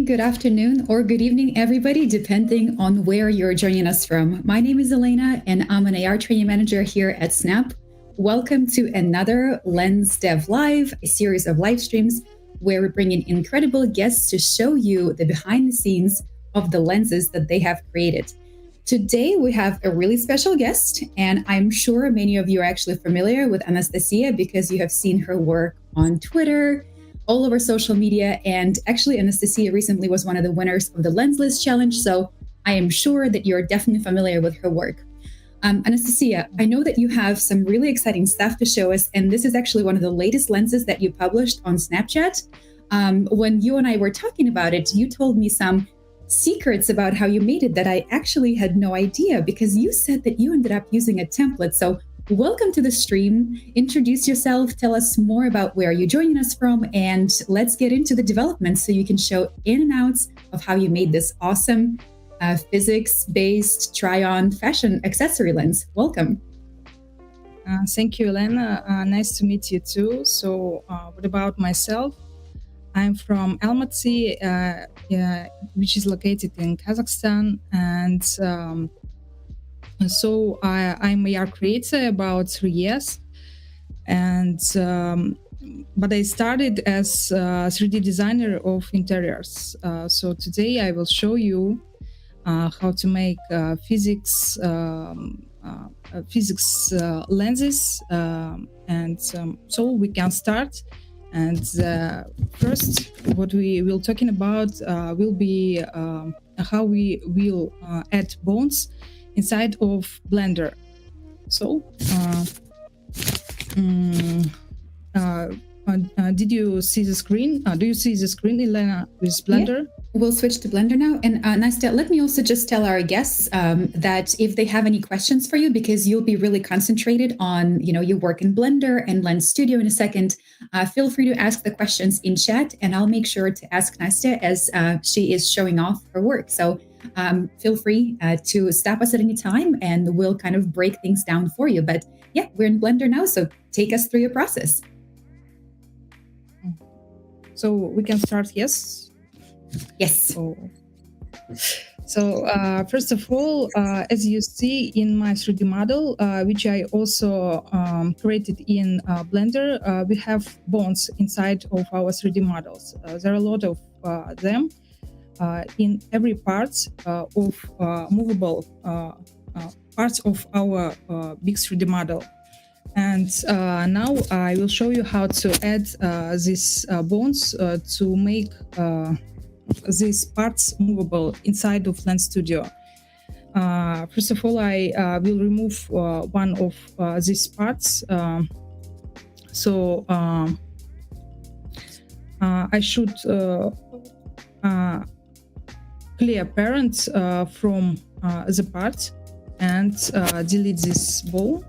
good afternoon, or good evening, everybody, depending on where you're joining us from. My name is Elena, and I'm an AR training manager here at Snap. Welcome to another Lens Dev Live, a series of live streams where we bring in incredible guests to show you the behind the scenes of the lenses that they have created. Today, we have a really special guest, and I'm sure many of you are actually familiar with Anastasia because you have seen her work on Twitter, all over social media, and actually Anastasia recently was one of the winners of the Lensless Challenge, so I am sure that you're definitely familiar with her work. Anastasia, I know that you have some really exciting stuff to show us, and this is actually one of the latest lenses that you published on Snapchat. When you and I were talking about it, you told me some secrets about how you made it that I actually had no idea, because you said that you ended up using a template. So welcome to the stream. Introduce yourself, tell us more about where you're joining us from, and let's get into the development so you can show in and outs of how you made this awesome physics-based try-on fashion accessory lens. Welcome. Thank you, Elena. Nice to meet you too. So what about myself? I'm from Almaty, which is located in Kazakhstan, and so I'm a AR creator about 3 years, and but I started as a 3D designer of interiors. So today I will show you how to make physics lenses, and so we can start. And first, what we will talking about will be how we will add bones inside of Blender. So, did you see the screen? Do you see the screen, Elena, with Blender? Yeah. We'll switch to Blender now. And Nastya, let me also just tell our guests that if they have any questions for you, because you'll be really concentrated on, your work in Blender and Lens Studio in a second, feel free to ask the questions in chat, and I'll make sure to ask Nastya as she is showing off her work. So feel free to stop us at any time, and we'll kind of break things down for you. But yeah, we're in Blender now, so take us through your process. So we can start, yes? Yes. So first of all, as you see in my 3D model, which I also created in Blender, we have bones inside of our 3D models. There are a lot of them in every part of movable parts of our big 3D model. And now I will show you how to add these bones to make these parts movable inside of Lens Studio. First of all, I will remove one of these parts. So I should clear parent from the part and delete this bone.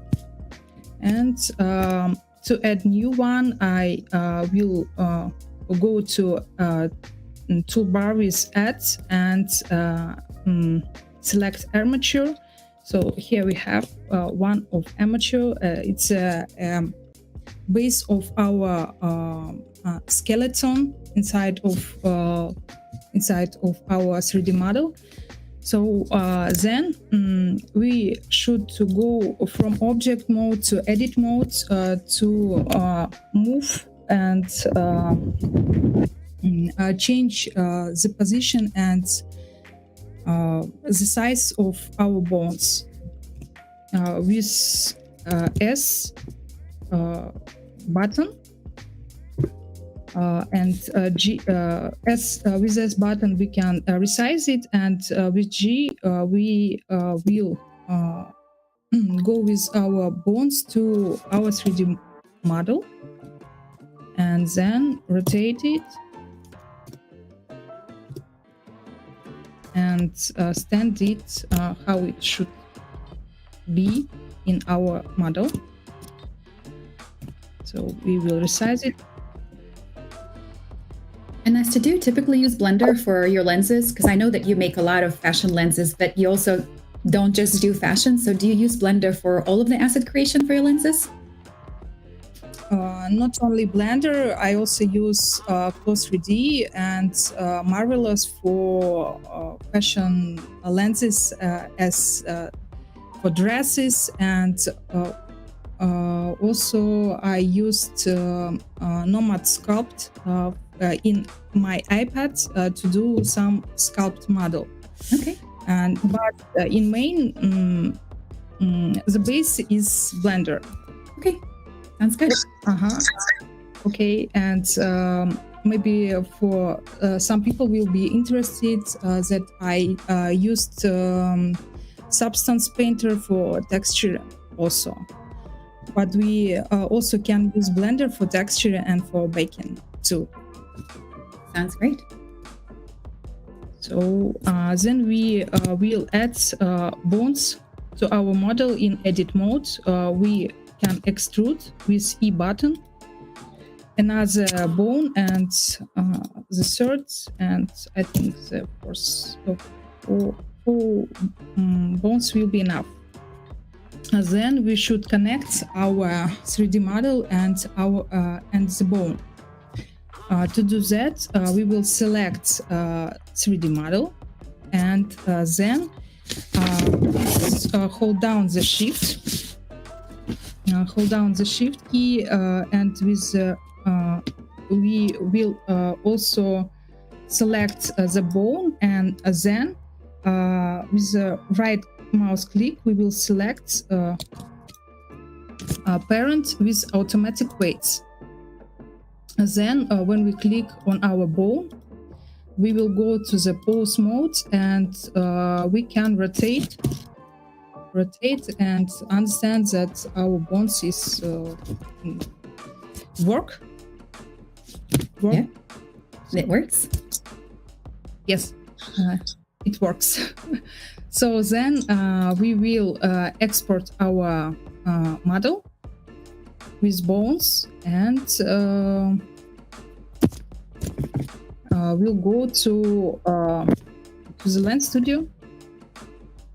And to add new one, I will go to toolbar with add and select armature. So here we have one of armature. It's a base of our skeleton inside of our 3D model. So then we should go from object mode to edit mode to move and change the position and the size of our bones with S button and G. With S button we can resize it, and with G we will go with our bones to our 3D model and then rotate it and stand it how it should be in our model. So we will resize it. And Nastya, do you typically use Blender for your lenses? Because I know that you make a lot of fashion lenses, but you also don't just do fashion. So do you use Blender for all of the asset creation for your lenses? Not only Blender, I also use Close 3D and Marvelous for fashion lenses as for dresses, and also I used Nomad Sculpt in my iPad to do some sculpt model. Okay. But in main, the base is Blender. Okay, sounds good. Okay, and maybe for some people will be interested that I used Substance Painter for texture also. But we also can use Blender for texture and for baking too. Sounds great. So then we will add bones to our model in edit mode. We can extrude with E button, another bone, and the third, and I think the fourth. Four bones will be enough. Then we should connect our 3D model and the bone. To do that, we will select 3D model, and then hold down the shift. Hold down the shift key, and with we will also select the bone, and then with the right mouse click, we will select parent with automatic weights. Then when we click on our bone, we will go to the pose mode, and we can rotate and understand that our bones is work. Yeah, it works. Yes, it works. So then we will export our model with bones, and we'll go to the Lens Studio.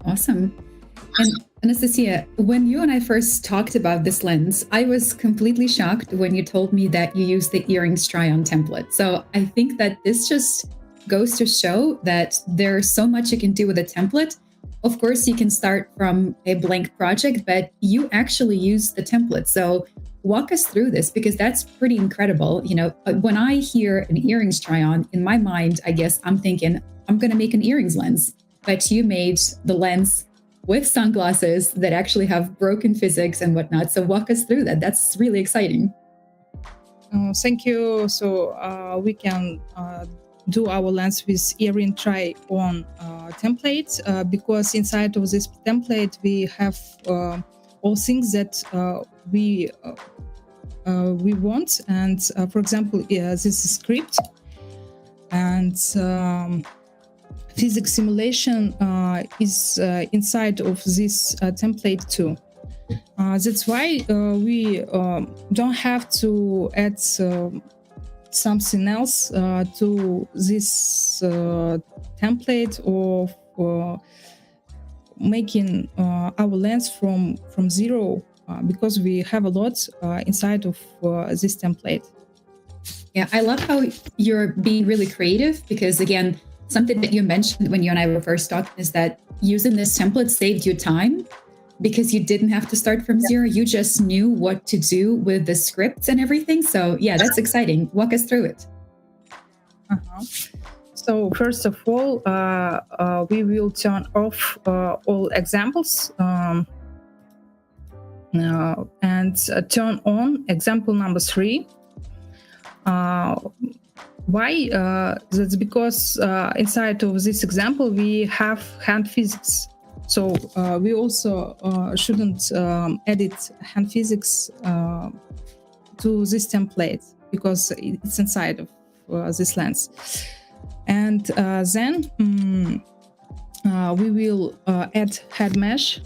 Awesome. And Anastasia, when you and I first talked about this lens, I was completely shocked when you told me that you use the earrings try-on template. So I think that this just goes to show that there's so much you can do with a template. Of course, you can start from a blank project, but you actually use the template. So walk us through this, because that's pretty incredible. You know, when I hear an earrings try-on, in my mind, I guess I'm thinking, I'm going to make an earrings lens. But you made the lens with sunglasses that actually have broken physics and whatnot. So walk us through that. That's really exciting. Thank you. So we can do our lens with earring try-on template, because inside of this template we have all things that we want. And for example, this is script and physics simulation is inside of this template too. That's why we don't have to add something else to this template, or making our lens from zero, because we have a lot inside of this template. Yeah, I love how you're being really creative, because again, something that you mentioned when you and I were first talking is that using this template saved you time, because you didn't have to start from zero. You just knew what to do with the scripts and everything. So yeah, that's exciting. Walk us through it. So first of all, we will turn off all examples and turn on example number 3. Why? That's because inside of this example we have hand physics. So we also shouldn't edit hand physics to this template, because it's inside of this lens. And then we will add head mesh.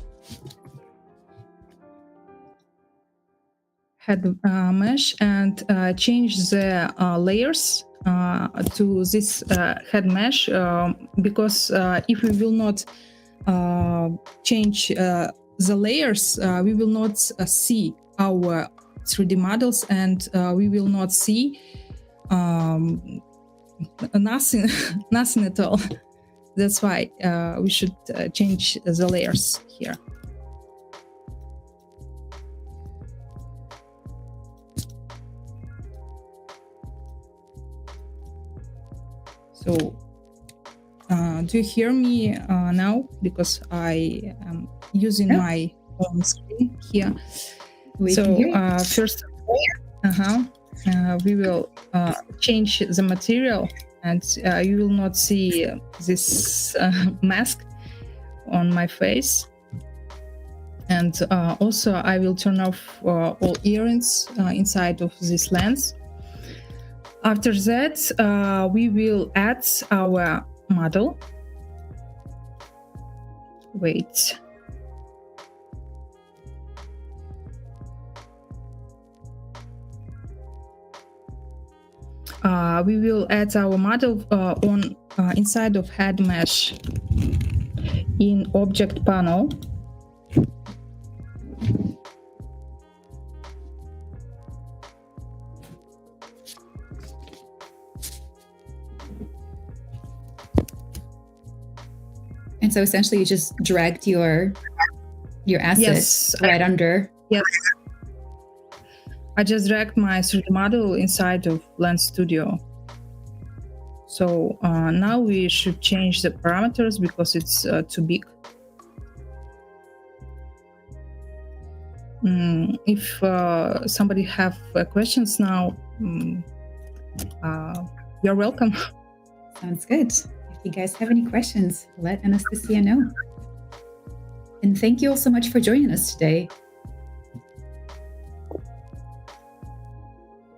And change the layers to this head mesh, because if we will not change the layers, we will not see our 3D models, and we will not see nothing, nothing at all. That's why we should change the layers here. So, do you hear me now? Because I am using my home screen here. First of all, we will change the material, and you will not see this mask on my face. And also, I will turn off all earrings inside of this lens. After that, we will add our model. Wait. We will add our model on inside of head mesh in object panel. And so essentially you just dragged your asset right under. Yes. I just dragged my 3D model inside of Lens Studio. So now we should change the parameters because it's too big. If somebody have questions now, you're welcome. Sounds good. If you guys have any questions, let Anastasia know. And thank you all so much for joining us today.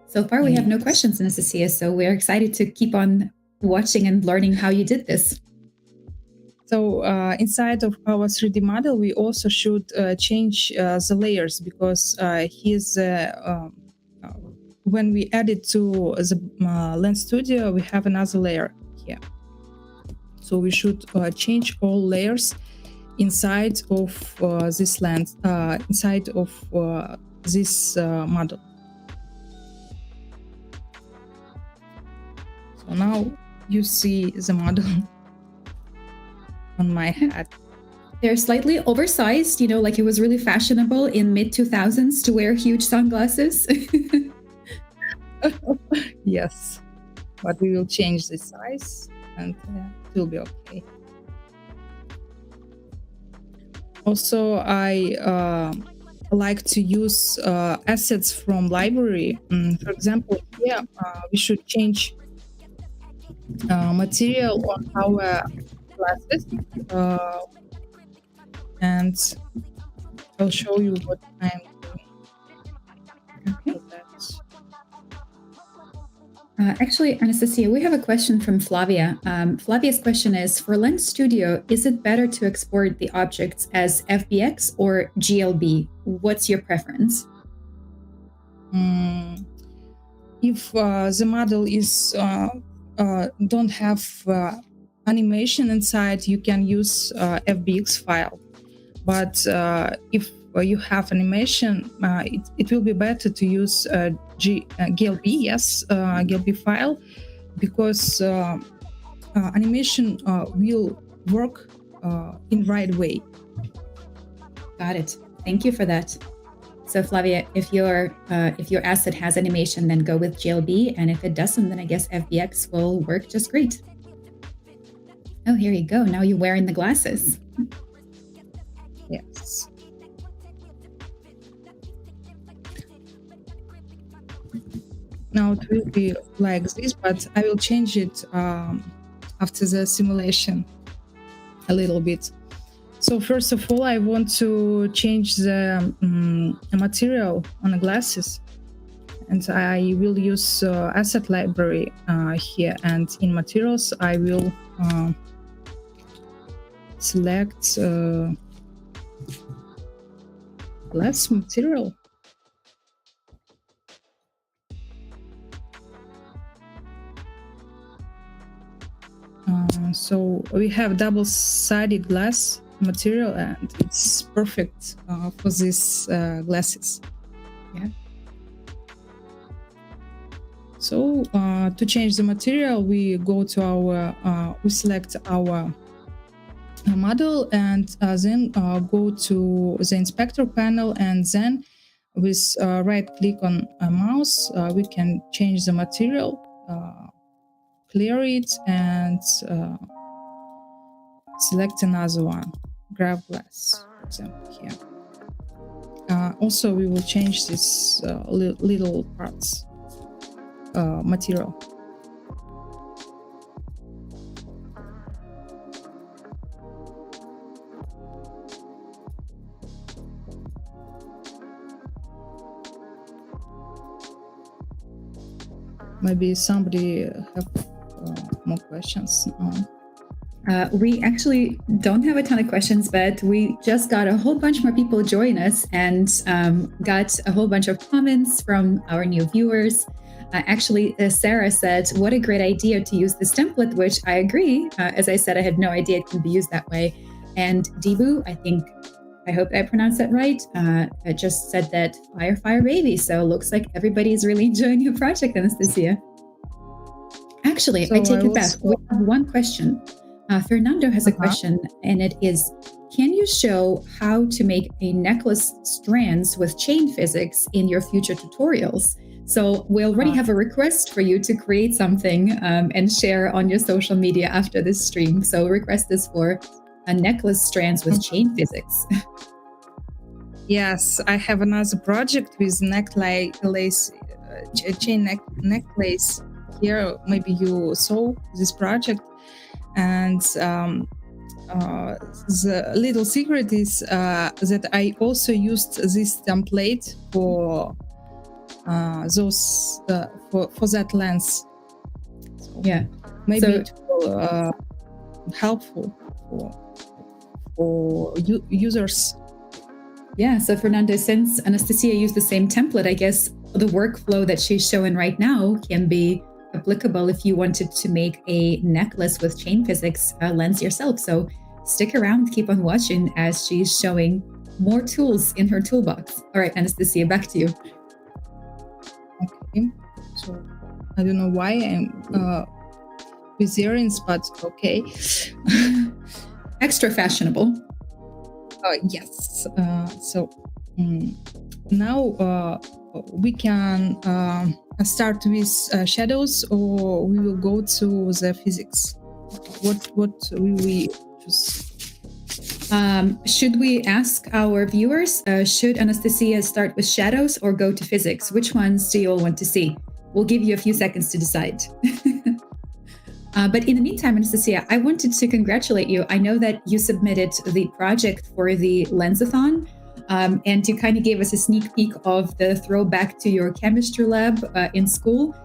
So far, we have no questions, Anastasia, so we're excited to keep on watching and learning how you did this. So inside of our 3D model, we also should change the layers because when we add it to the Lens Studio, we have another layer here. So we should change all layers inside of this lens, inside of this model. So now you see the model on my head. They're slightly oversized, like it was really fashionable in mid-2000s to wear huge sunglasses. Yes, but we will change the size and it will be okay. Also, I like to use assets from library. For example, here we should change material on our glasses, and I'll show you what I'm doing. Actually, Anastasia, we have a question from Flavia. Flavia's question is, for Lens Studio, is it better to export the objects as FBX or GLB? What's your preference? If the model is don't have animation inside, you can use FBX file. But if you have animation, it will be better to use GLB, yes, GLB file, because animation will work in right way. Got it. Thank you for that. So Flavia, if your asset has animation, then go with GLB, and if it doesn't, then I guess FBX will work just great. Oh, here you go. Now you're wearing the glasses. Yes. Now it will be like this, but I will change it after the simulation a little bit. So first of all, I want to change the material on the glasses, and I will use asset library here. And in materials, I will select glass material. So we have double-sided glass material, and it's perfect for these glasses. Yeah. So to change the material, we go to we select our model and then go to the inspector panel, and then with right click on a mouse, we can change the material, clear it, and select another one, graph glass, for example, here. Also, we will change this little parts material. Maybe somebody have more questions. We actually don't have a ton of questions, but we just got a whole bunch more people join us and got a whole bunch of comments from our new viewers. Actually, Sarah said, what a great idea to use this template, which I agree. As I said, I had no idea it can be used that way. And Dibu, I hope I pronounced that right, just said that fire baby. So it looks like everybody is really enjoying your project, Anastasia. Actually, so I take it back. We have one question. Fernando has a question, and it is, can you show how to make a necklace strands with chain physics in your future tutorials? So we already have a request for you to create something and share on your social media after this stream. So request is for a necklace strands with chain physics. Yes, I have another project with necklace, chain necklace here. Maybe you saw this project. And the little secret is that I also used this template for for that lens. So yeah, maybe it will helpful for users. Yeah. So Fernando, since Anastasia used the same template, I guess the workflow that she's showing right now can be applicable if you wanted to make a necklace with chain physics lens yourself. So stick around, keep on watching as she's showing more tools in her toolbox. All right, Anastasia, back to you. Okay, so I don't know why I'm with earrings, but okay. Extra fashionable. Yes. So now we can start with shadows, or we will go to the physics. What will we choose? Should we ask our viewers, should Anastasia start with shadows or go to physics? Which ones do you all want to see? We'll give you a few seconds to decide. But in the meantime, Anastasia, I wanted to congratulate you. I know that you submitted the project for the Lensathon, and you kind of gave us a sneak peek of the throwback to your chemistry lab in school.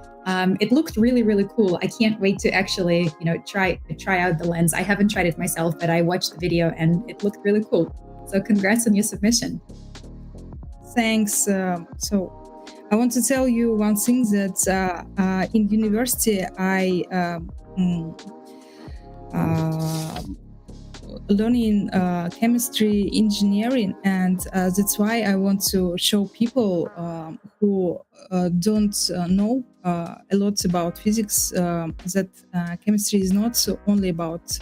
It looked really, really cool. I can't wait to actually, try out the lens. I haven't tried it myself, but I watched the video and it looked really cool. So congrats on your submission. Thanks. So I want to tell you one thing, that in university I learning chemistry engineering, and that's why I want to show people who don't know a lot about physics that chemistry is not only about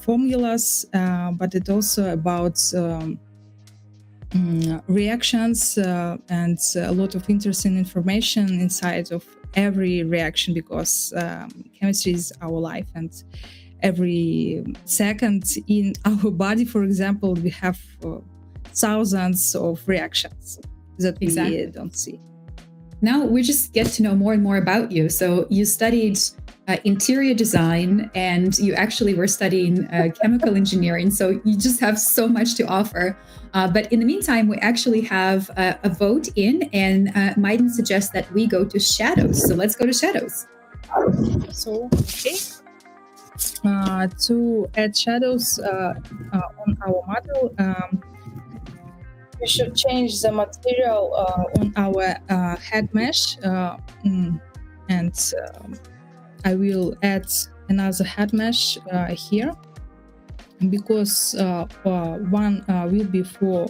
formulas, but it's also about reactions and a lot of interesting information inside of every reaction, because chemistry is our life, and every second in our body, for example, we have thousands of reactions that we don't see. Now we just get to know more and more about you. So you studied interior design, and you actually were studying chemical engineering. So you just have so much to offer. But in the meantime, we actually have a vote in, and Maiden suggests that we go to shadows. So let's go to shadows. So, okay. To add shadows on our model, we should change the material on our head mesh, and I will add another head mesh here. because one will be for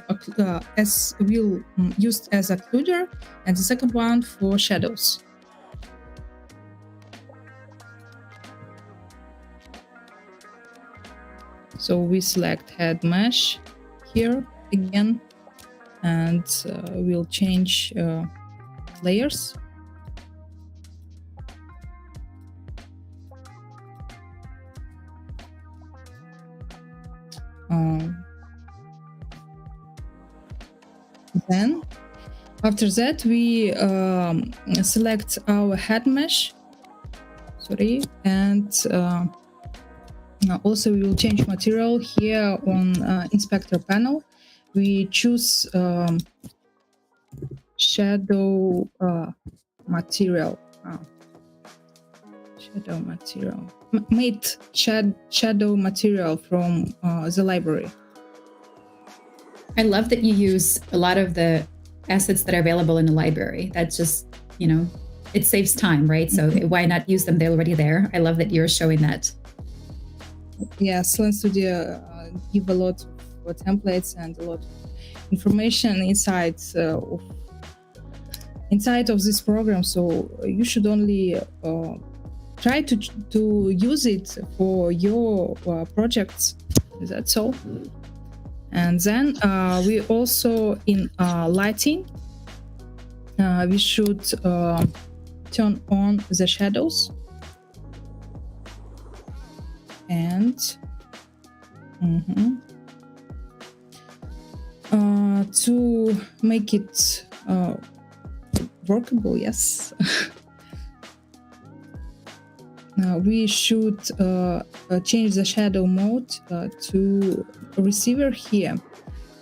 as will used as occluder, and the second one for shadows. So we select head mesh here again, and we'll change layers. Then after that we select our head mesh, and also we will change material here on inspector panel. We choose shadow material. Shadow material. Made shadow material from the library. I love that you use a lot of the assets that are available in the library. That's just, it saves time, right? So why not use them? They're already there. I love that you're showing that. Yes, Lens Studio give a lot of templates and a lot of information inside of this program. So you should only try to use it for your projects. That's all. And then we also in lighting, we should turn on the shadows and to make it workable, yes. We should change the shadow mode to receiver here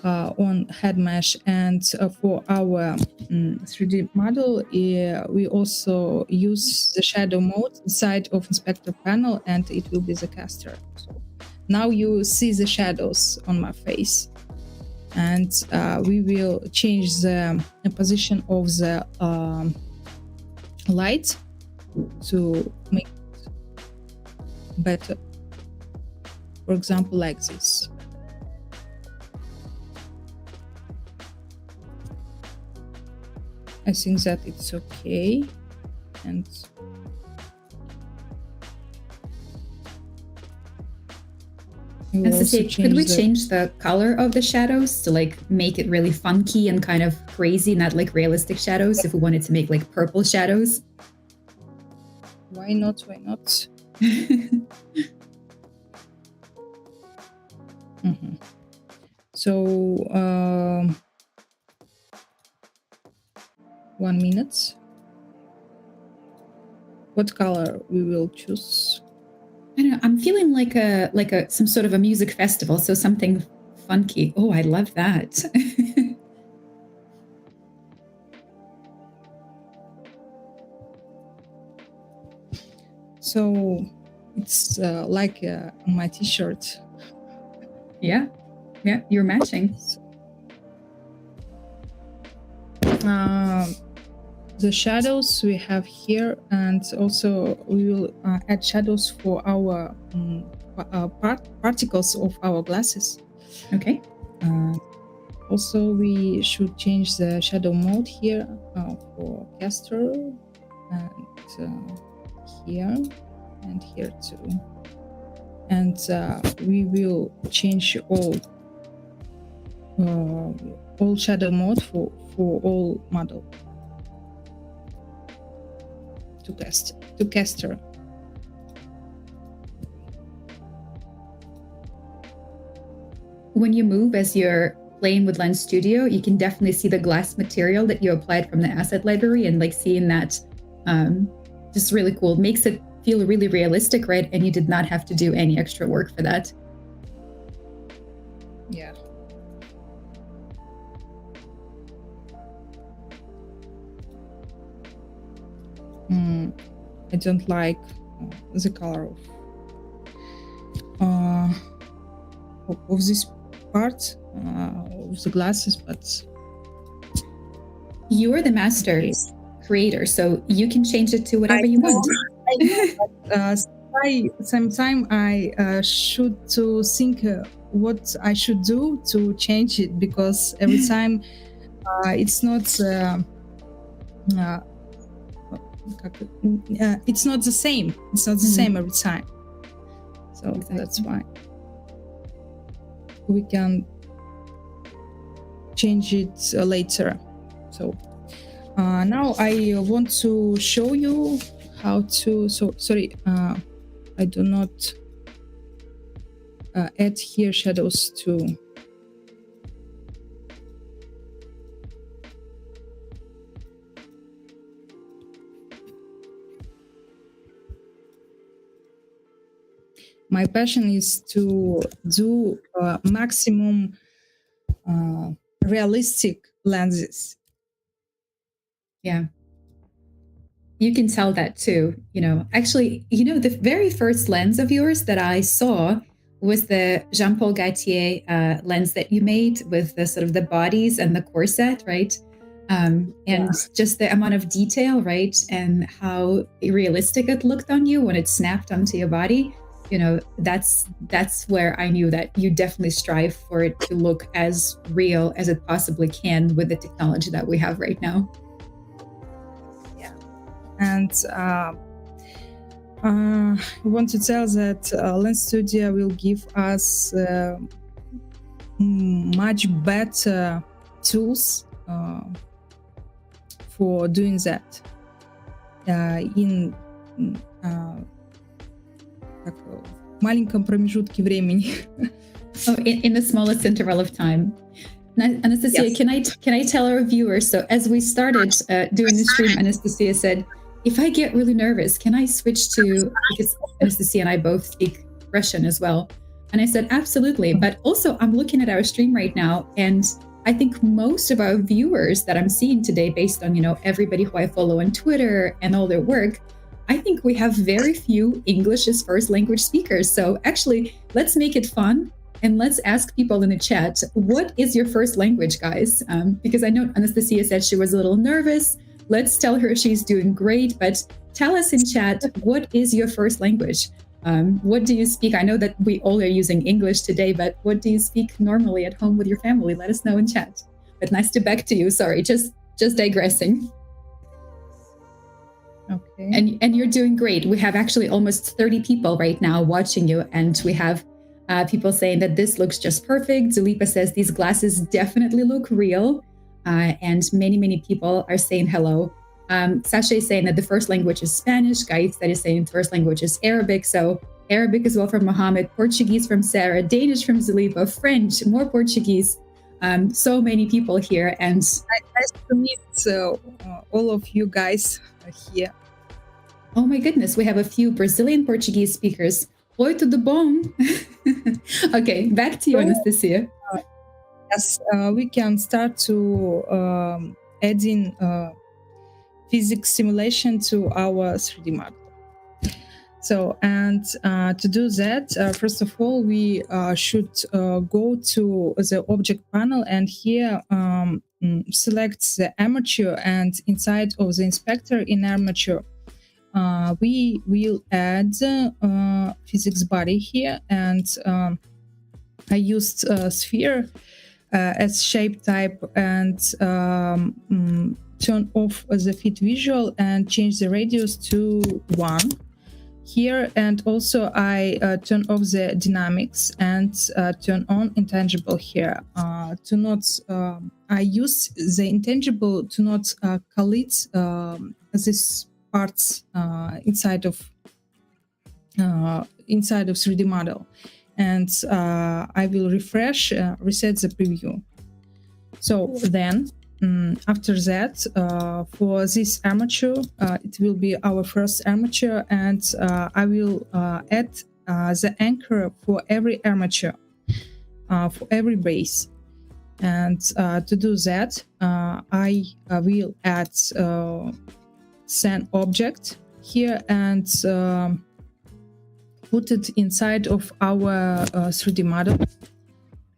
on head mesh, and for our 3D model we also use the shadow mode inside of inspector panel, and it will be the caster. So now you see the shadows on my face, and we will change the position of the light to make it better. For example, like this. I think that it's okay. And could we change the color of the shadows to make it really funky and kind of crazy, not like realistic shadows, if we wanted to make like purple shadows? Why not? Why not? So 1 minute. What color we will choose? I don't know. I'm feeling like some sort of a music festival, so something funky. Oh, I love that. So it's like my t-shirt. Yeah, you're matching. The shadows we have here, and also we will add shadows for our particles of our glasses. Okay. Also, we should change the shadow mode here for caster, and here and here too. And we will change all shadow mode for all model to caster. When you move as you're playing with Lens Studio, you can definitely see the glass material that you applied from the asset library, and seeing that just really cool. Makes it feel really realistic, right? And you did not have to do any extra work for that. Yeah. I don't like the color of this part of the glasses, but you are the master creator, so you can change it to whatever you want. Sometimes I should to think what I should do to change it, because every time it's not it's not the same. It's not the same every time. So exactly. That's why we can change it later. So now I want to show you how to. So sorry, I do not add here shadows too. My passion is to do maximum realistic lenses. Yeah. You can tell that too. Actually, the very first lens of yours that I saw was the Jean-Paul Gaultier lens that you made with the sort of the bodies and the corset, right? Just the amount of detail, right? And how realistic it looked on you when it snapped onto your body. That's where I knew that you definitely strive for it to look as real as it possibly can with the technology that we have right now. And I want to tell that Lens Studio will give us much better tools for doing that in маленьком промежутке времени. In the smallest interval of time. Anastasia, yes. Can I tell our viewers? So as we started doing the stream, Anastasia said, if I get really nervous, can I switch to, because Anastasia and I both speak Russian as well. And I said, absolutely. But also I'm looking at our stream right now, and I think most of our viewers that I'm seeing today, based on, everybody who I follow on Twitter and all their work, I think we have very few English as first language speakers. So actually, let's make it fun. And let's ask people in the chat, what is your first language, guys? Because I know Anastasia said she was a little nervous. Let's tell her she's doing great, but tell us in chat, what is your first language? What do you speak? I know that we all are using English today, but what do you speak normally at home with your family? Let us know in chat. But nice to back to you. Sorry, just digressing. Okay. And you're doing great. We have actually almost 30 people right now watching you, and we have people saying that this looks just perfect. Zulipa says these glasses definitely look real. And many people are saying hello. Sasha is saying that the first language is Spanish. Gaitza is saying the first language is Arabic. So Arabic as well from Mohammed, Portuguese from Sarah, Danish from Zulipa, French, more Portuguese. So many people here. And nice to meet all of you guys here. Oh my goodness, we have a few Brazilian Portuguese speakers. Oi, tudo bom? Okay, back to you, Anastasia. Yes, we can start to add in physics simulation to our 3D model. So, and to do that, first of all, we should go to the object panel, and here select the armature, and inside of the inspector in armature, we will add physics body here, and I used sphere as shape type, and turn off the fit visual and change the radius to 1 here, and also I turn off the dynamics and turn on intangible here. To not I use the intangible to not collide these parts inside of 3D model, and I will refresh, reset the preview. So then after that, for this armature, it will be our first armature, and I will add the anchor for every armature, for every base. And to do that, I will add sand object here and put it inside of our 3D model.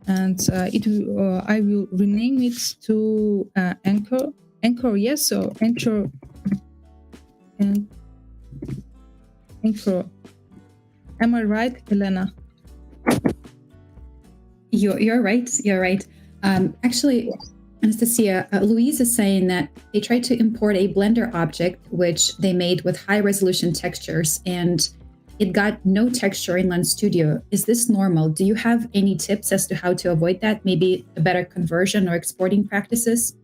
And I will rename it to anchor. Yes, so anchor Am I right, Elena? You're right. You're right. Actually, Anastasia, Louise is saying that they tried to import a Blender object, which they made with high resolution textures, and it got no texture in Lens Studio. Is this normal? Do you have any tips as to how to avoid that? Maybe a better conversion or exporting practices?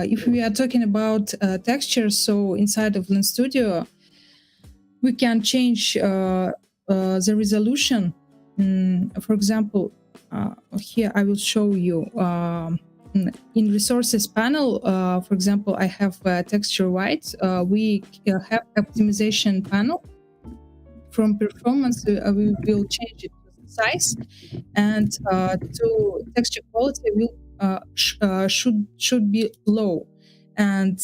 If we are talking about textures, so inside of Lens Studio, we can change the resolution. For example, here I will show you in resources panel. For example, I have texture white. We have optimization panel. From performance, we will change it to size, and to texture quality will should be low, and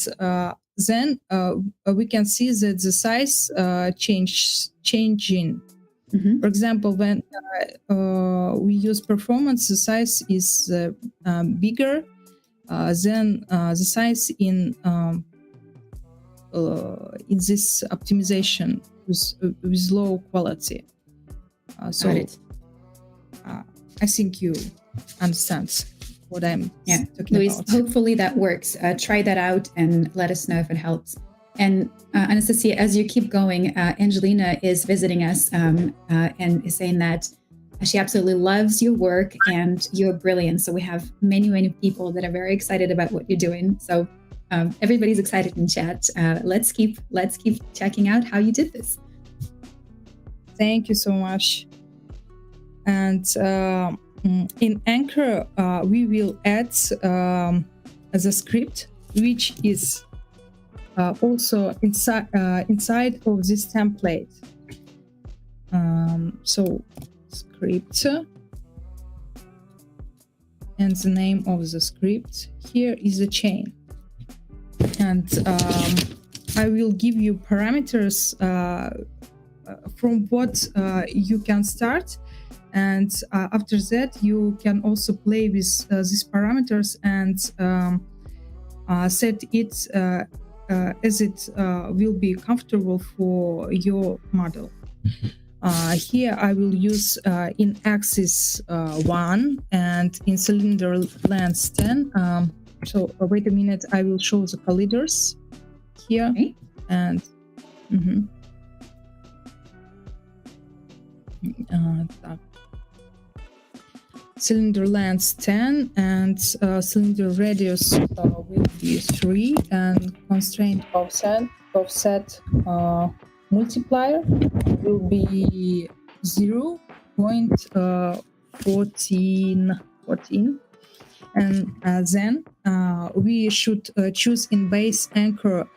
then we can see that the size changing. Mm-hmm. For example, when we use performance, the size is bigger than the size in this optimization with low quality. So I think you understand what I'm talking Louise, about. hopefully that works. Try that out and let us know if it helps. And Anastasia, as you keep going, Angelina is visiting us and is saying that she absolutely loves your work and you're brilliant. So we have many, many people that are very excited about what you're doing. So everybody's excited in chat. Let's keep checking out how you did this. Thank you so much. And in Anchor, we will add the script, which is also inside of this template. So script, and the name of the script here is a chain. And I will give you parameters from what you can start. And after that, you can also play with these parameters and set it as it will be comfortable for your model. Here I will use in axis 1 and in cylinder length 10. So wait a minute, I will show the colliders here. Okay. And cylinder length 10 and cylinder radius will be 3, and constraint offset multiplier will be 0.14, and then we should choose in base anchor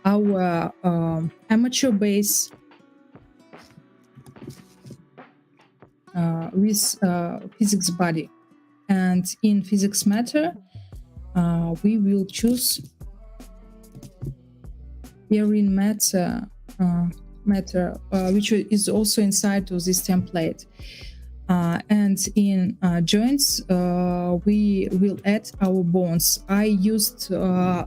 our amateur base with physics body, and in physics matter we will choose bearing matter, which is also inside of this template, and in joints we will add our bones. I used the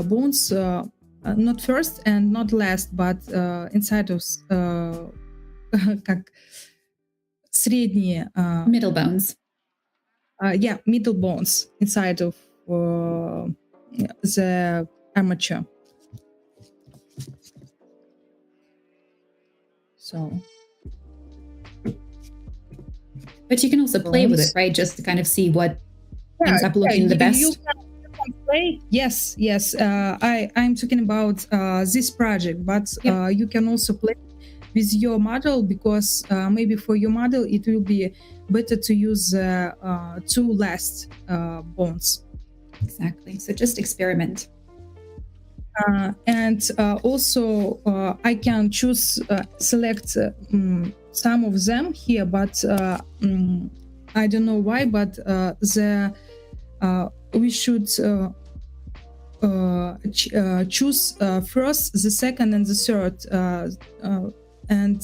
bones not first and not last, but inside of как средние middle bones. Middle bones inside of the armature. So, but you can also play with it, right? Just to kind of see what ends up looking the best. You can play. Yes. I'm talking about this project, but you can also play with your model, because maybe for your model it will be better to use 2 last bones. Exactly. So just experiment. And also I can choose select some of them here, but I don't know why, but we should choose first, the second, and the third, and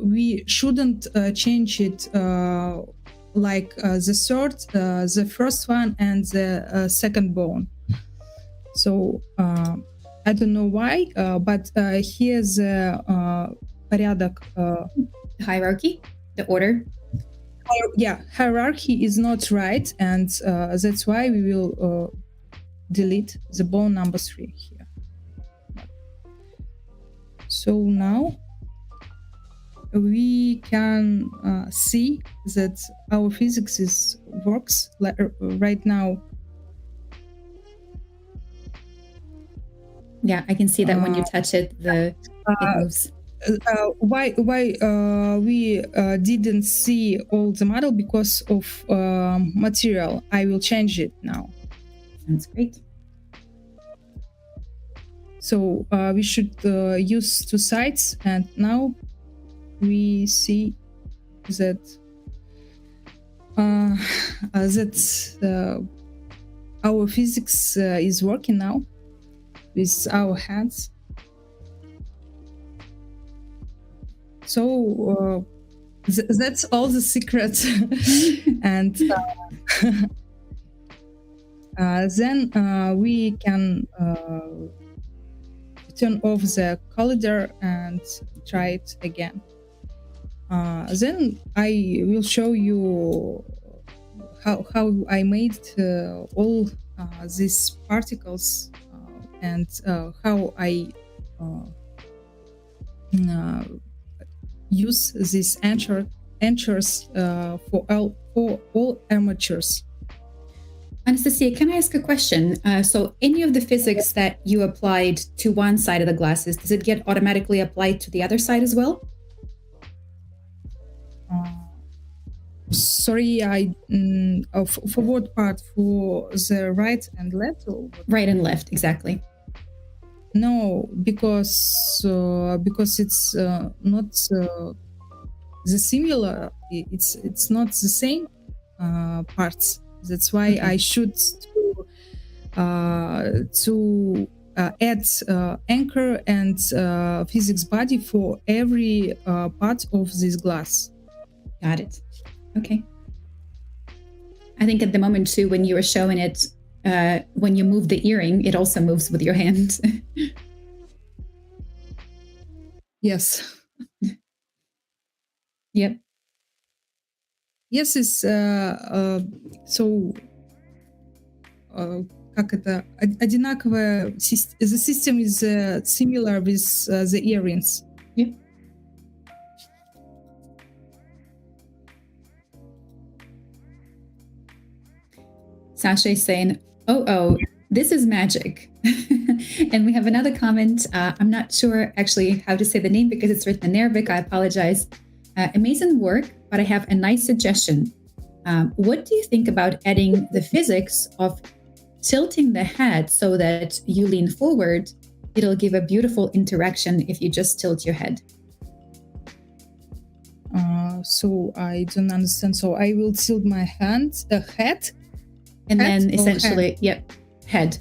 we shouldn't change it like the third, the first one, and the second bone. So I don't know why, but here's порядок. Hierarchy, the order. Yeah, hierarchy is not right, and that's why we will delete the bone number 3 here. So now we can see that our physics works right now. Yeah, I can see that when you touch it, it moves. Why we didn't see all the model? Because of material. I will change it now. Sounds great. So we should use 2 sides, and now we see that our physics is working now with our hands. So that's all the secret. And then we can turn off the Occluder and try it again. Then I will show you how I made all these particles and how I use these anchors for all armatures. Anastasia, can I ask a question? So any of the physics that you applied to one side of the glasses, does it get automatically applied to the other side as well? Sorry, for what part? For the right and left? Or right and left, exactly. No, because it's not the similar. It's not the same parts. That's why okay. I should to add anchor and physics body for every part of this glass. Got it. Okay. I think at the moment too, when you were showing it, when you move the earring, it also moves with your hand. Yes. Yep. Yes, it's so как это одинаковое. The system is similar with the earrings. Yep. Sasha is saying, oh, this is magic. And we have another comment. I'm not sure actually how to say the name because it's written in Arabic. I apologize. Amazing work, but I have a nice suggestion. What do you think about adding the physics of tilting the head so that you lean forward? It'll give a beautiful interaction if you just tilt your head. So I don't understand. So I will tilt my head. And then essentially, yep, head.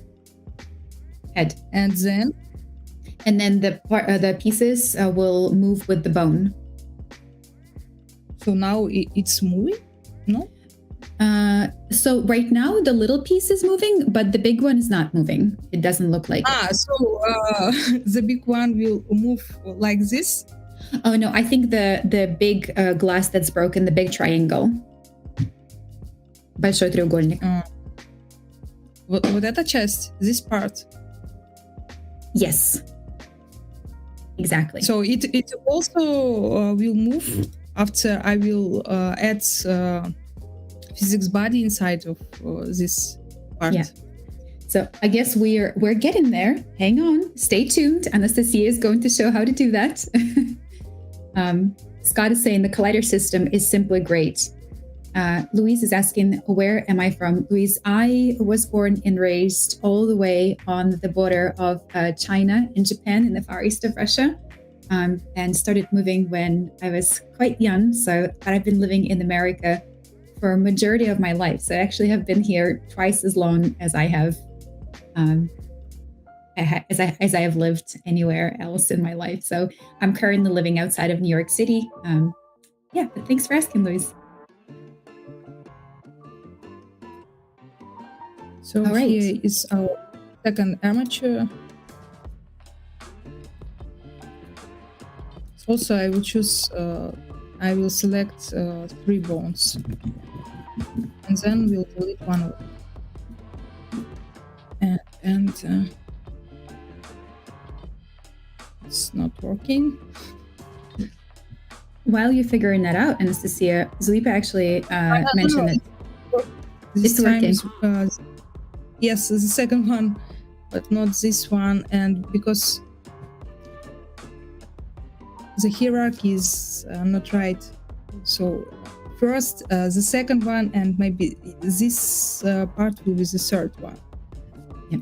And then the pieces will move with the bone. So now it's moving? No? So right now the little piece is moving, but the big one is not moving. It doesn't look like it. So the big one will move like this? Oh no, I think the big glass that's broken, the big triangle. Большой треугольник. Вот эта часть, this part? Yes. Exactly. So it also will move after I will add physics body inside of this part. Yeah. So I guess we're getting there. Hang on, stay tuned. Anastasia is going to show how to do that. Scott is saying the collider system is simply great. Louise is asking, where am I from? Louise, I was born and raised all the way on the border of China and Japan in the far east of Russia, and started moving when I was quite young. So I've been living in America for a majority of my life. So I actually have been here twice as long as I have as I have lived anywhere else in my life. So I'm currently living outside of New York City. Yeah, but thanks for asking, Louise. So here is our second armature. Also, I will choose. I will select 3 bones, and then we'll delete one of them. And it's not working. While you're figuring that out, Anastasia, Zulipa actually mentioned that this it's time working. Yes, the second one, but not this one. And because the hierarchy is not right. So first the second one, and maybe this part will be the third one. Yep.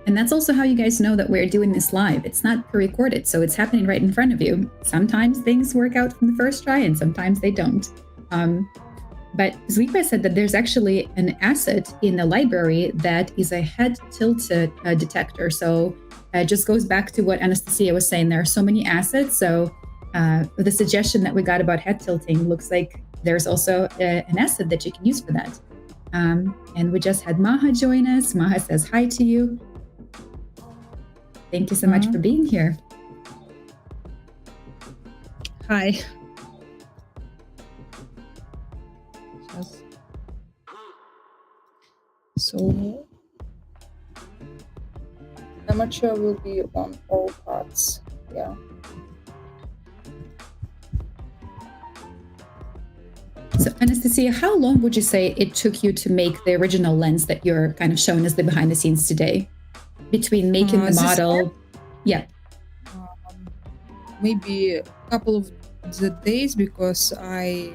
And that's also how you guys know that we're doing this live. It's not pre-recorded, so it's happening right in front of you. Sometimes things work out from the first try, and sometimes they don't. But Zlipa said that there's actually an asset in the library that is a head tilt detector. So it just goes back to what Anastasia was saying. There are so many assets. So the suggestion that we got about head tilting looks like there's also an asset that you can use for that. And we just had Maha join us. Maha says hi to you. Thank you so much for being here. Hi. So amateur will be on all parts. Yeah. So Anastasia, how long would you say it took you to make the original lens that you're kind of showing us the behind the scenes today? Between making the model, yeah. Maybe a couple of the days, because I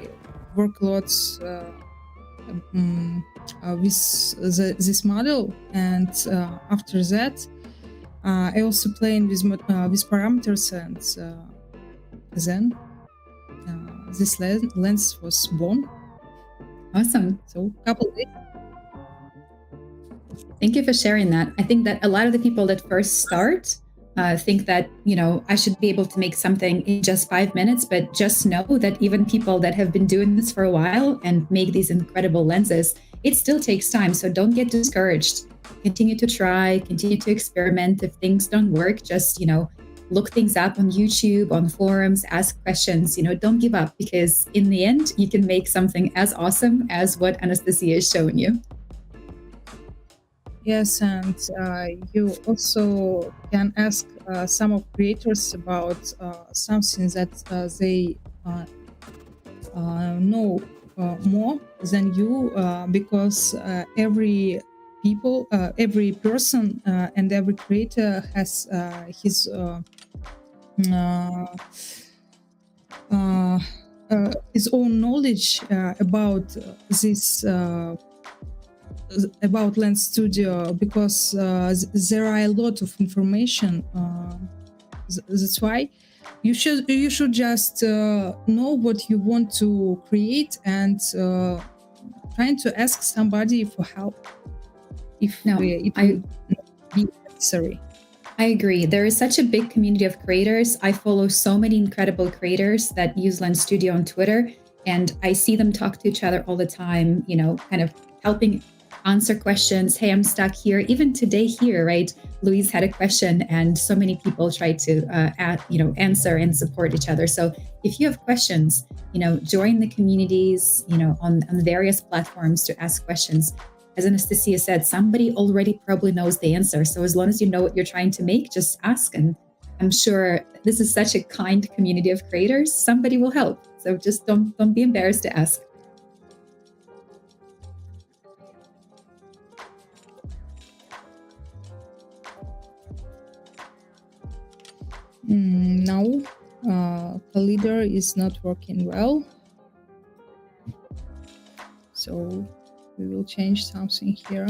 work lots with this model, and after that I also playing with parameters, and then this lens was born. Awesome. So a couple of days. Thank you for sharing that. I think that a lot of the people that first start think that, I should be able to make something in just 5 minutes, but just know that even people that have been doing this for a while and make these incredible lenses, it still takes time. So don't get discouraged. Continue to try, continue to experiment. If things don't work, just, look things up on YouTube, on forums, ask questions, don't give up, because in the end, you can make something as awesome as what Anastasia is showing you. Yes, and you also can ask some of creators about something that they know more than you, because every person and every creator has his own knowledge about this. About Lens Studio, because there are a lot of information. That's why you should just know what you want to create, and trying to ask somebody for help if it will be necessary. I agree. There is such a big community of creators. I follow so many incredible creators that use Lens Studio on Twitter, and I see them talk to each other all the time, kind of helping answer questions. Hey, I'm stuck here. Even today here, right? Louise had a question, and so many people tried to answer and support each other. So if you have questions, join the communities, on various platforms to ask questions. As Anastasia said, somebody already probably knows the answer. So as long as you know what you're trying to make, just ask. And I'm sure this is such a kind community of creators. Somebody will help. So just don't be embarrassed to ask. No, Occluder is not working well. So we will change something here.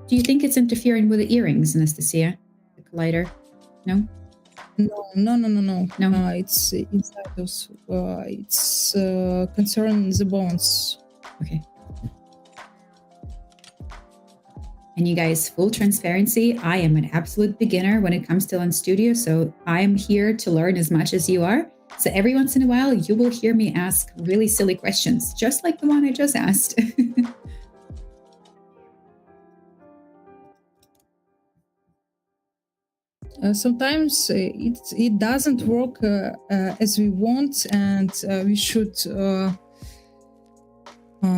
Do you think it's interfering with the earrings, Anastasia? The collider? No? No. It's inside those. It's concerning the bones. Okay. And you guys, full transparency, I am an absolute beginner when it comes to Lens Studio, so I am here to learn as much as you are. So every once in a while, you will hear me ask really silly questions, just like the one I just asked. Sometimes it doesn't work as we want, and we should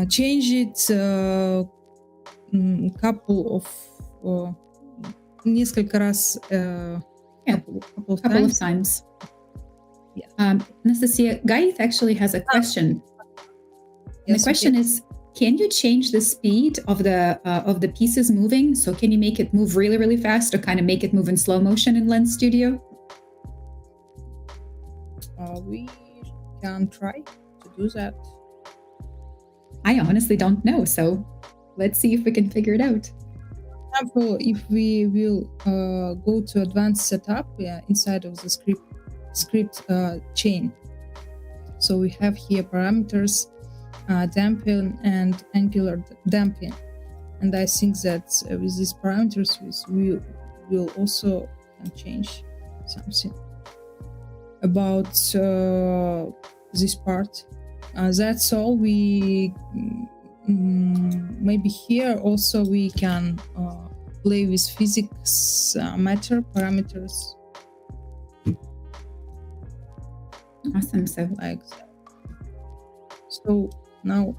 change it couple of несколько раз couple of times. Yeah. Anastasia, Gaith actually has a question. And the question is, can you change the speed of the pieces moving? So can you make it move really, really fast, or kind of make it move in slow motion in Lens Studio? We can try to do that. I honestly don't know, so let's see if we can figure it out. For example, if we will go to advanced setup inside of the script chain, so we have here parameters, dampen and angular damping, and I think that with these parameters we will also change something about this part. That's all. We maybe here also we can play with physics matter parameters. Awesome. So like that. So now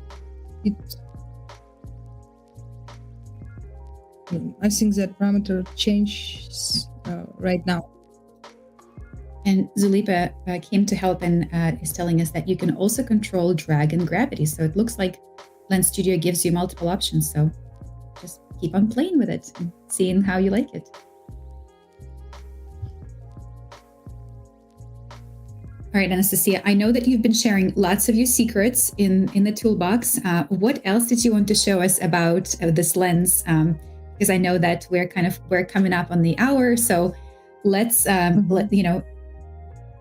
I think that parameter changes right now. And Zulipa came to help and is telling us that you can also control drag and gravity. So it looks like Lens Studio gives you multiple options. So just keep on playing with it and seeing how you like it. All right, Anastasia, I know that you've been sharing lots of your secrets in the toolbox. What else did you want to show us about this lens? Because I know that we're coming up on the hour. So let's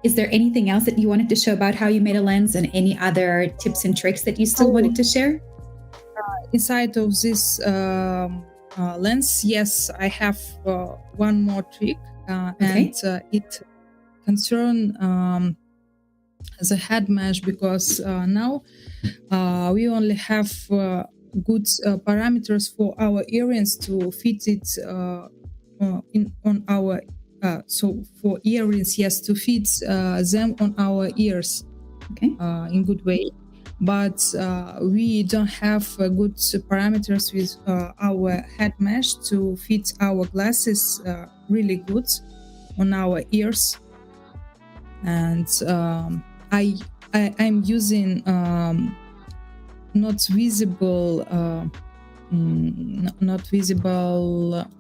is there anything else that you wanted to show about how you made a lens, and any other tips and tricks that you still wanted to share? Inside of this lens, yes, I have one more trick, and it concerns the head mesh, because now we only have good parameters for our earrings to fit it on our so for earrings, yes, to fit them on our ears in good way, but we don't have good parameters with our head mesh to fit our glasses really good on our ears. And I'm using not visible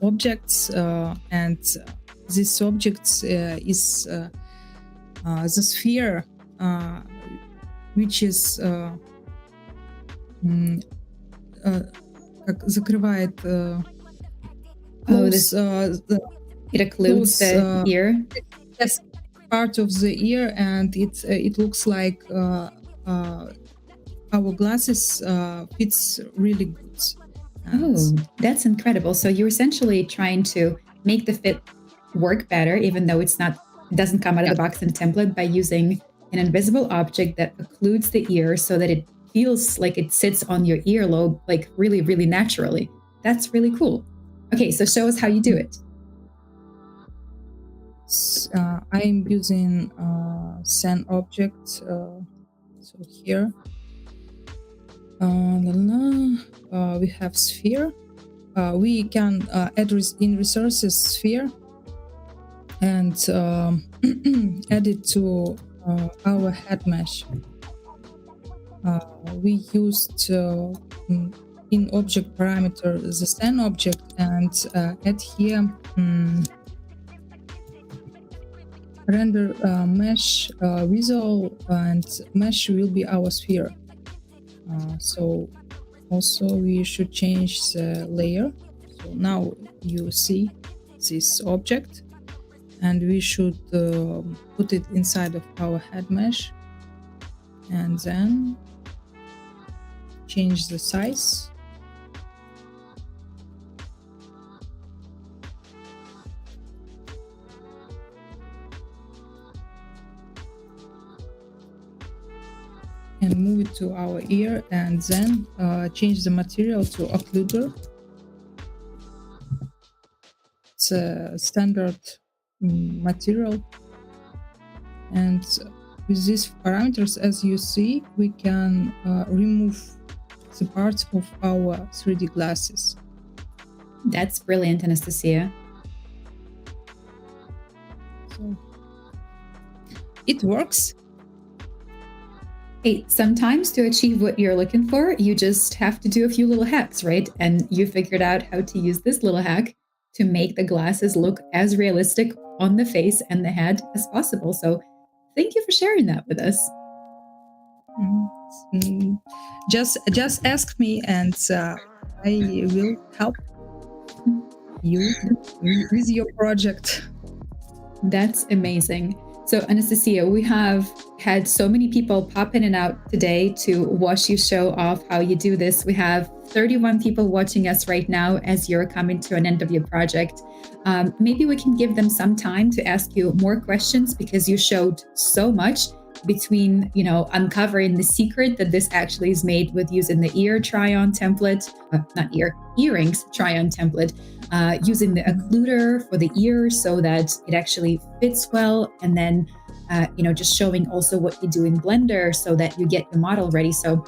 objects, and this object is the sphere, which is как закрывает it occludes the ear. Yes, part of the ear, and it looks like our glasses fits really good. Oh, that's incredible. So you're essentially trying to make the fit work better, even though it doesn't come out of the box in template, by using an invisible object that occludes the ear so that it feels like it sits on your earlobe, like really, really naturally. That's really cool. Okay, so show us how you do it. I'm using sand object. So here we have sphere. We can add in resources sphere and add it to our head mesh. We used in object parameter the sand object, and add here render mesh visual, and mesh will be our sphere. So also we should change the layer. So now you see this object, and we should put it inside of our head mesh, and then change the size. And move it to our ear, and then change the material to Occluder. It's a standard material. And with these parameters, as you see, we can remove the parts of our 3D glasses. That's brilliant, Anastasia. So it works. Hey, sometimes to achieve what you're looking for, you just have to do a few little hacks, right? And you figured out how to use this little hack to make the glasses look as realistic on the face and the head as possible. So thank you for sharing that with us. Just ask me and I will help you with your project. That's amazing. So Anastasia, we have had so many people pop in and out today to watch you show off how you do this. We have 31 people watching us right now as you're coming to an end of your project. Maybe we can give them some time to ask you more questions because you showed so much between, uncovering the secret that this actually is made with using the ear try-on template, earrings try-on template, using the occluder for the ears so that it actually fits well, and then just showing also what you do in Blender so that you get your model ready. So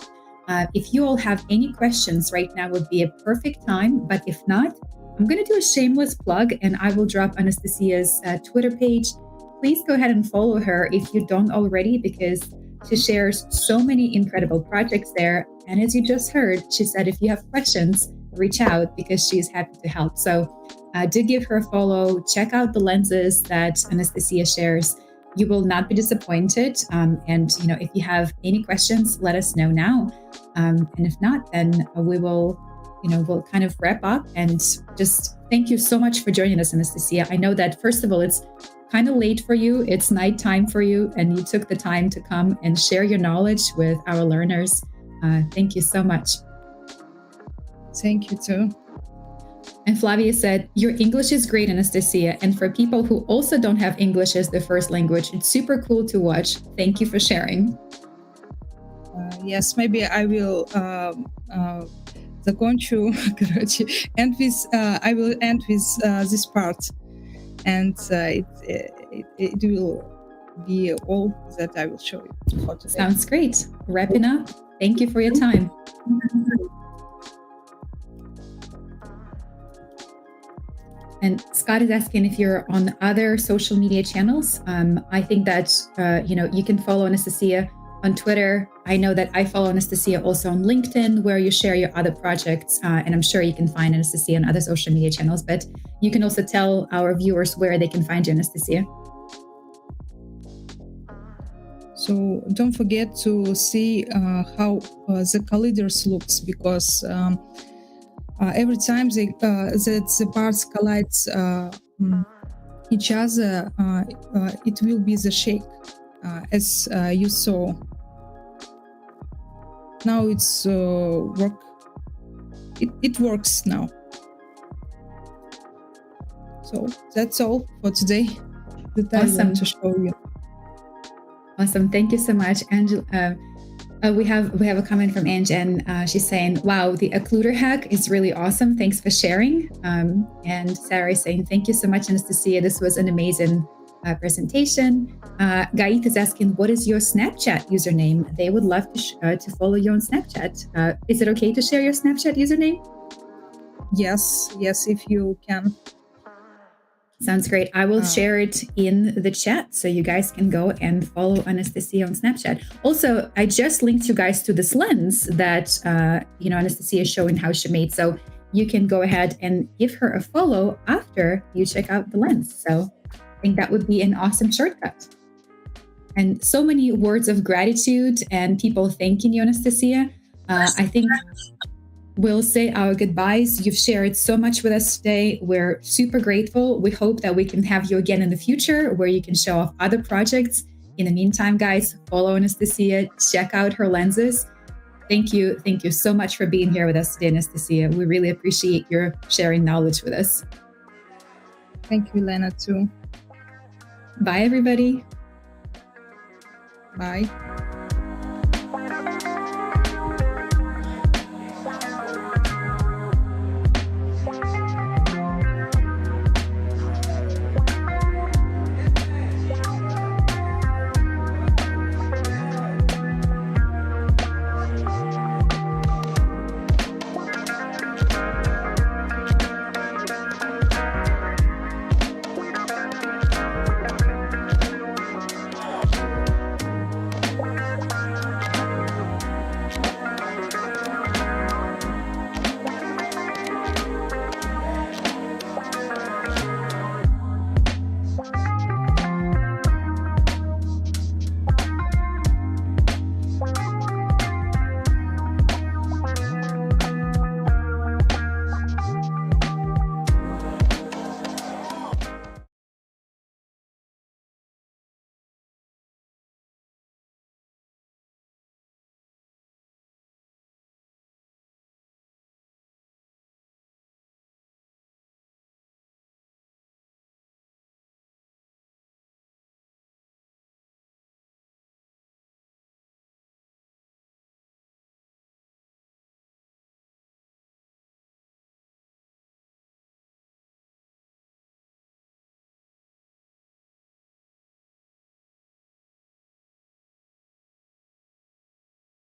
if you all have any questions right now would be a perfect time, but if not, I'm going to do a shameless plug and I will drop Anastasia's Twitter page. Please go ahead and follow her if you don't already, because she shares so many incredible projects there. And as you just heard, she said if you have questions, reach out because she's happy to help. So do give her a follow. Check out the lenses that Anastasia shares. You will not be disappointed. And if you have any questions, let us know now. And if not, then we will, we'll kind of wrap up and just thank you so much for joining us, Anastasia. I know that first of all, it's kind of late for you. It's nighttime for you, and you took the time to come and share your knowledge with our learners. Thank you so much. Thank you too. And Flavia said, your English is great, Anastasia. And for people who also don't have English as their first language, it's super cool to watch. Thank you for sharing. Yes, maybe I will закончу, end with, I will end with this part. And it will be all that I will show you for today. Sounds great. Wrapping up. Thank you for your time. And Scott is asking if you're on other social media channels. I think that, you can follow Anastasia on Twitter. I know that I follow Anastasia also on LinkedIn, where you share your other projects. And I'm sure you can find Anastasia on other social media channels, but you can also tell our viewers where they can find you, Anastasia. So don't forget to see how the colliders looks, because every time the parts collide each other, it will be the shake, as you saw. Now it's work. It works now. So that's all for today that I want to show you. Awesome. Thank you so much, Angela. We have a comment from Ange, and she's saying, wow, the occluder hack is really awesome. Thanks for sharing. And Sarah is saying, thank you so much, Anastasia. This was an amazing presentation. Gaith is asking, what is your Snapchat username? They would love to follow you on Snapchat. Is it okay to share your Snapchat username? Yes, if you can. Sounds great. I will share it in the chat so you guys can go and follow Anastasia on Snapchat. Also, I just linked you guys to this lens that Anastasia is showing how she made. So you can go ahead and give her a follow after you check out the lens. So I think that would be an awesome shortcut. And so many words of gratitude and people thanking you, Anastasia. I think we'll say our goodbyes. You've shared so much with us today. We're super grateful. We hope that we can have you again in the future where you can show off other projects. In the meantime, guys, follow Anastasia, check out her lenses. Thank you. Thank you so much for being here with us today, Anastasia. We really appreciate your sharing knowledge with us. Thank you, Lena, too. Bye, everybody. Bye.